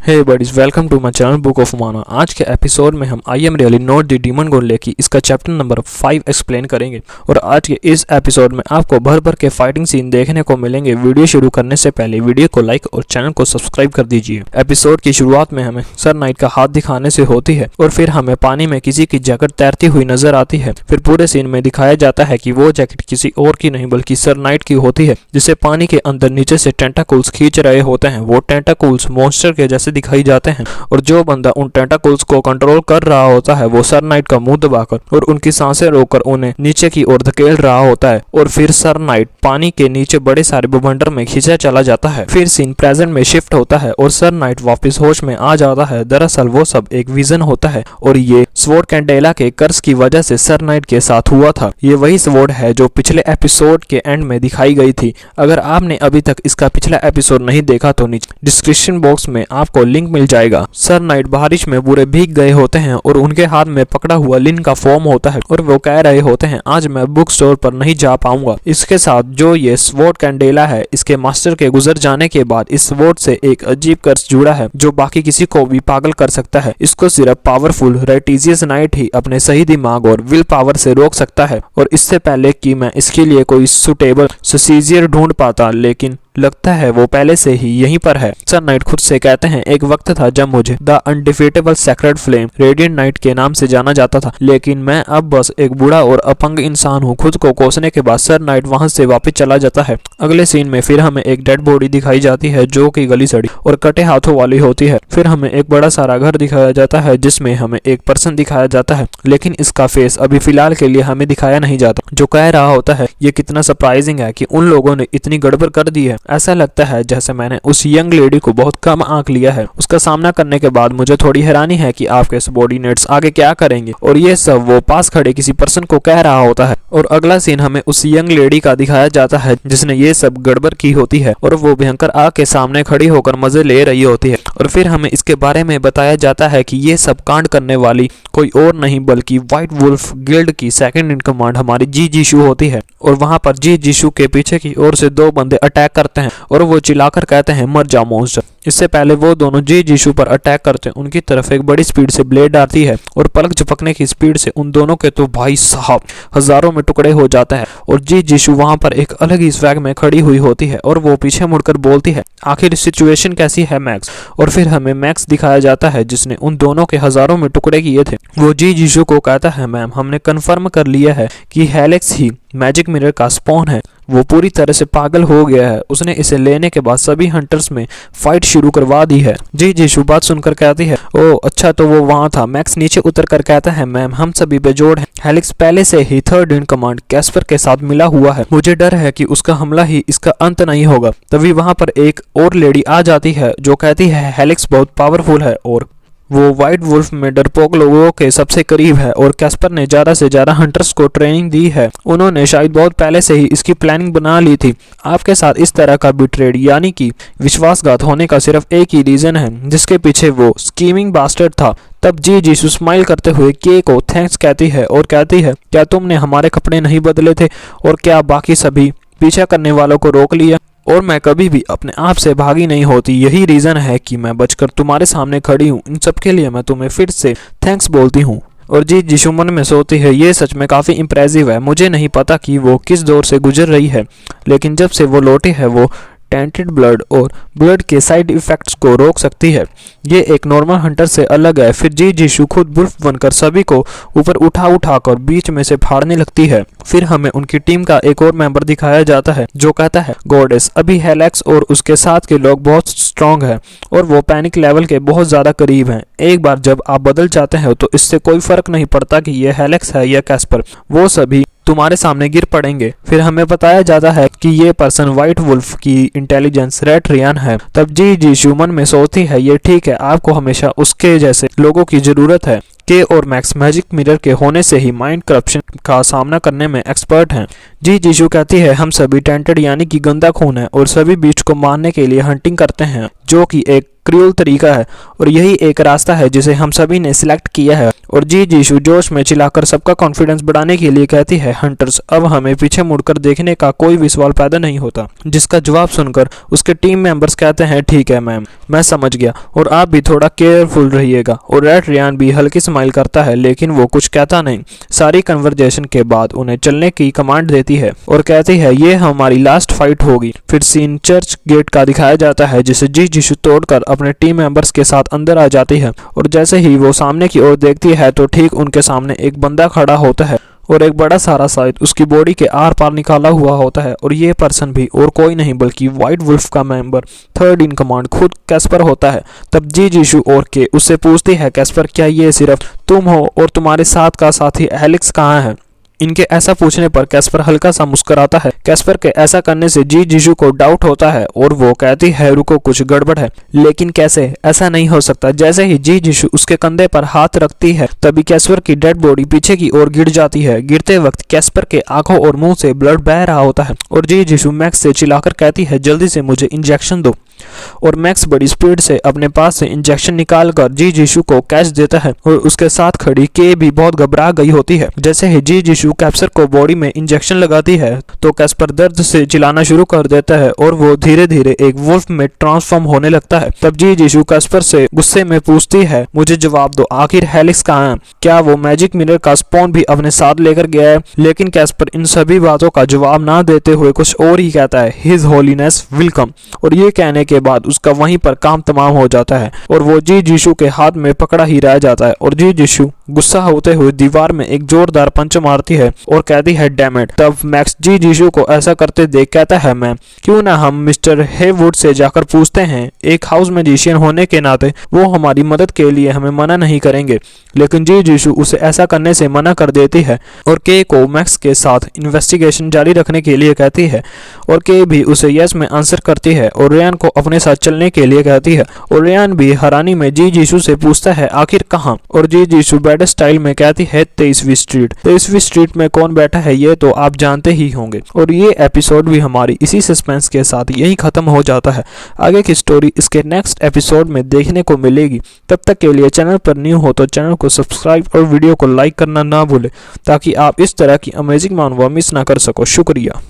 Hey buddies, welcome to my channel book of माना। आज के एपिसोड में हम I am really not the demon गोन लेकी इसका चैप्टर नंबर 5 एक्सप्लेन करेंगे। और आज के इस एपिसोड में आपको भर भर के फाइटिंग सीन देखने को मिलेंगे। वीडियो शुरू करने से पहले वीडियो को लाइक और चैनल को सब्सक्राइब कर दीजिए। एपिसोड की शुरुआत में हमें सर नाइट का हाथ दिखाने से होती है और फिर हमें पानी में किसी की जैकेट तैरती हुई नजर आती है। फिर पूरे सीन में दिखाया जाता है कि वो जैकेट किसी और की नहीं बल्कि सर नाइट की होती है, जिसे पानी के अंदर नीचे से टेंटाकल्स खींच रहे होते हैं। वो टेंटाकल्स मॉन्स्टर के जैसे दिखाई जाते हैं और जो बंदा उन टेंटाकल्स को कंट्रोल कर रहा होता है वो सर नाइट का मुंह दबाकर और उनकी सांसें रोककर उन्हें नीचे की ओर धकेल रहा होता है। और फिर सर नाइट पानी के नीचे बड़े सारे बवंडर में खींचा चला जाता है। फिर सीन प्रेजेंट में शिफ्ट होता है और सर नाइट वापस होश में आ जाता है। दरअसल वो सब एक विजन होता है और ये स्वॉर्ड कैंडेला के कर्स की वजह से सर नाइट के साथ हुआ था। ये वही स्वॉर्ड है जो पिछले एपिसोड के एंड में दिखाई गई थी। अगर आपने अभी तक इसका पिछला एपिसोड नहीं देखा तो नीचे डिस्क्रिप्शन बॉक्स में आपको लिंक मिल जाएगा। सर नाइट बारिश में पूरे भीग गए होते हैं और उनके हाथ में पकड़ा हुआ लिन का फॉर्म होता है और वो कह रहे होते हैं आज मैं बुक स्टोर पर नहीं जा पाऊंगा। इसके साथ जो ये स्वॉर्ड कैंडेला है, इसके मास्टर के गुजर जाने के बाद इस स्वॉर्ड से एक अजीब कर्स जुड़ा है जो बाकी किसी को भी पागल कर सकता है। इसको सिर्फ पावरफुल रेटिजियस नाइट ही अपने सही दिमाग और विल पावर से रोक सकता है। और इससे पहले कि मैं इसके लिए कोई सुटेबल सुसीजियर ढूंढ पाता, लेकिन लगता है वो पहले से ही यहीं पर है। सर नाइट खुद से कहते हैं एक वक्त था जब मुझे the undefeatable sacred flame radiant night के नाम से जाना जाता था, लेकिन मैं अब बस एक बूढ़ा और अपंग इंसान हूँ। खुद को कोसने के बाद सर नाइट वहां से वापस चला जाता है। अगले सीन में फिर हमें एक डेड बॉडी दिखाई जाती है जो कि गली सड़ी और कटे हाथों वाली होती है। फिर हमें एक बड़ा सारा घर दिखाया जाता है जिसमें हमें एक पर्सन दिखाया जाता है, लेकिन इसका फेस अभी फिलहाल के लिए हमें दिखाया नहीं जाता। जो कह रहा होता है ये कितना सरप्राइजिंग है कि उन लोगों ने इतनी गड़बड़ कर दी है। ऐसा लगता है जैसे मैंने उस यंग लेडी को बहुत कम आंक लिया है। उसका सामना करने के बाद मुझे थोड़ी हैरानी है कि आपके सबऑर्डिनेट्स आगे क्या करेंगे। और ये सब वो पास खड़े किसी पर्सन को कह रहा होता है। और अगला सीन हमें उस यंग लेडी का दिखाया जाता है जिसने ये सब गड़बड़ की होती है और वो भयंकर आग के सामने खड़ी होकर मजे ले रही होती है। और फिर हमें इसके बारे में बताया जाता है कि ये सब कांड करने वाली कोई और नहीं बल्कि व्हाइट वुल्फ गिल्ड की सेकंड इन कमांड हमारी जी जीशु होती है। और वहां पर जी जीशु के पीछे की ओर से दो बंदे अटैक करते हैं और वो चिल्लाकर कहते हैं मर जा मॉन्स्टर। इससे पहले वो दोनों जी जीशु पर अटैक करते हैं। उनकी तरफ एक बड़ी स्पीड से ब्लेड आती है और पलक झपकने की स्पीड से उन दोनों के तो भाई साहब हजारों में टुकड़े हो जाते हैं। और जी जीशु वहां पर एक अलग ही स्वैग में खड़ी हुई होती है और वो पीछे मुड़कर बोलती है आखिर सिचुएशन कैसी है मैक्स। और फिर हमें मैक्स दिखाया जाता है जिसने उन दोनों के हजारों में टुकड़े किए थे। वो जी जीशु को कहता है मैम हमने कन्फर्म कर लिया है कि हेलेक्स ही मैजिक मिरर का स्पॉन है। वो पूरी तरह से पागल हो गया है। उसने इसे लेने के बाद सभी हंटर्स में फाइट शुरू करवा दी है। जी जीशु बात सुनकर कहती है ओ अच्छा तो वो वहां था। मैक्स नीचे उतर कर कहता है मैम हम सभी बेजोड़ हैं। हेलिक्स पहले से ही थर्ड इन कमांड कैस्पर के साथ मिला हुआ है। मुझे डर है कि उसका हमला ही इसका अंत नहीं होगा। तभी वहां पर एक और लेडी आ जाती है जो कहती है हेलिक्स बहुत पावरफुल है और वो व्हाइट वुल्फ में डरपोक लोगों के सबसे करीब है और कैस्पर ने ज्यादा से ज्यादा हंटर्स को ट्रेनिंग दी है। उन्होंने शायद बहुत पहले से ही इसकी प्लानिंग बना ली थी। आपके साथ इस तरह का बिट्रेड यानी कि विश्वासघात होने का सिर्फ एक ही रीजन है जिसके पीछे वो स्कीमिंग बास्टर्ड था। तब जी जीसु स्माइल करते हुए के को थैंक्स कहती है और कहती है क्या तुमने हमारे कपड़े नहीं बदले थे और क्या बाकी सभी पीछा करने वालों को रोक लिया और मैं कभी भी अपने आप से भागी नहीं होती। यही रीजन है कि मैं बचकर तुम्हारे सामने खड़ी हूँ। इन सब के लिए मैं तुम्हें फिर से थैंक्स बोलती हूँ। और जी जीशु मन में सोती है ये सच में काफी इंप्रेसिव है। मुझे नहीं पता कि वो किस दौर से गुजर रही है, लेकिन जब से वो लौटी है वो टेंटेड ब्लड और ब्लड के साइड इफेक्ट्स को रोक सकती है। ये एक नॉर्मल हंटर से अलग है। फिर जी जीशु खुद वुल्फ बनकर सभी को ऊपर उठाकर बीच में से फाड़ने लगती है। फिर हमें उनकी टीम का एक और मेंबर दिखाया जाता है जो कहता है गॉडेस अभी हेलेक्स और उसके साथ के लोग बहुत स्ट्रांग है और वो पैनिक लेवल के बहुत ज्यादा करीब हैं। एक बार जब आप बदल जाते हैं तो इससे कोई फर्क नहीं पड़ता कि ये हेलेक्स है या कैस्पर, वो सभी तुम्हारे सामने गिर पड़ेंगे। फिर हमें बताया जाता है कि ये पर्सन व्हाइट वुल्फ की इंटेलिजेंस रेड रियान है। तब जी जीशु मन में सोचती है ये ठीक है, आपको हमेशा उसके जैसे लोगों की जरूरत है। के और मैक्स मैजिक मिरर के होने से ही माइंड करप्शन का सामना करने में एक्सपर्ट हैं। जी जीशु कहती है हम सभी टेंटेड यानी कि गंदा खून है और सभी बीस्ट को मारने के लिए हंटिंग करते हैं जो कि एक क्रूअल तरीका है और यही एक रास्ता है जिसे हम सभी ने सिलेक्ट किया है। और जी जीशु जोश में चिल्लाकर सबका कॉन्फिडेंस बढ़ाने के लिए कहती है, हंटर्स, अब हमें पीछे मुड़कर देखने का कोई भी सवाल पैदा नहीं होता। जिसका जवाब सुनकर उसके टीम मेंबर्स कहते हैं, ठीक है मैम, मैं समझ गया और आप भी थोड़ा केयरफुल रहिएगा। और रेड रियान भी हल्की स्माइल करता है लेकिन वो कुछ कहता नहीं। सारी कन्वर्जेशन के बाद उन्हें चलने की कमांड देती है और कहती है, ये हमारी लास्ट फाइट होगी। फिर सीन चर्च गेट का दिखाया जाता है जिसे जी जीशु तोड़कर अपने टीम मेंबर्स के साथ अंदर आ जाती है। और जैसे ही वो सामने की ओर देखती है तो ठीक उनके सामने एक बंदा खड़ा होता है और एक बड़ा सारा साइज उसकी बॉडी के आर पार निकाला हुआ होता है। और ये पर्सन भी और कोई नहीं बल्कि व्हाइट वुल्फ का मेंबर थर्ड इन कमांड खुद कैस्पर होता है। तब जी जीशु और के उससे पूछती है, कैस्पर, क्या ये सिर्फ तुम हो और तुम्हारे साथ का साथी एलेक्स कहाँ है? इनके ऐसा पूछने पर कैस्पर हल्का सा मुस्कुराता है। कैस्पर के ऐसा करने से जी जीशु को डाउट होता है और वो कहती है, रुको, कुछ गड़बड़ है। लेकिन कैसे? ऐसा नहीं हो सकता। जैसे ही जी जीशु उसके कंधे पर हाथ रखती है तभी कैस्पर की डेड बॉडी पीछे की ओर गिर जाती है। गिरते वक्त कैस्पर के आंखों और मुंह से ब्लड बह रहा होता है और जी जीशु मैक्स से चिल्लाकर कहती है, जल्दी से मुझे इंजेक्शन दो। और मैक्स बड़ी स्पीड से अपने पास से इंजेक्शन निकालकर जी जीशु को कैच देता है और उसके साथ खड़ी के भी बहुत घबरा गई होती है। जैसे ही जी जीशु कैस्पर को बॉडी में इंजेक्शन लगाती है तो कैस्पर दर्द से चिल्लाना शुरू कर देता है और वो धीरे धीरे एक वुल्फ में ट्रांसफॉर्म होने लगता है। तब जी जीशु कैस्पर से गुस्से में पूछती है, मुझे जवाब दो, आखिर हेलिक्स कहाँ है? क्या वो मैजिक मिरर का स्पॉन भी अपने साथ लेकर गया है? लेकिन कैस्पर इन सभी बातों का जवाब ना देते हुए कुछ और ही कहता है, हिज होलीनेस वेलकम। और ये कहने के बाद उसका वहीं पर काम तमाम हो जाता है और वो जी जीशु के हाथ में पकड़ा ही रह जाता है। और जी जीशु गुस्सा होते हुए दीवार में एक जोरदार पंच मारती है और कहती है, डैम इट। तब मैक्स जी जीशु को ऐसा करते देख कहता है, मैम, क्यों ना हम मिस्टर हेवुड से जाकर पूछते हैं। एक हाउस मैजिशियन होने के नाते वो हमारी मदद के लिए हमें मना नहीं करेंगे। लेकिन जी जीशु उसे ऐसा करने से मना कर देती है और के को मैक्स के साथ इन्वेस्टिगेशन जारी रखने के लिए कहती है और के भी उसे यस में आंसर करती है और रेयान को अपने साथ चलने के लिए कहती है। और रेयान भी हैरानी में जी जीशु से पूछता है, आखिर कहाँ? और जी जीशु बैड स्टाइल में कहती है, 23वीं स्ट्रीट। 23वीं स्ट्रीट में कौन बैठा है ये तो आप जानते ही होंगे। और ये एपिसोड भी हमारी इसी सस्पेंस के साथ यही खत्म हो जाता है। आगे की स्टोरी इसके नेक्स्ट एपिसोड में देखने को मिलेगी। तब तक के लिए चैनल पर न्यू हो तो चैनल को सब्सक्राइब और वीडियो को लाइक करना ना भूले ताकि आप इस तरह की अमेजिंग मानवा मिस ना कर सको। शुक्रिया।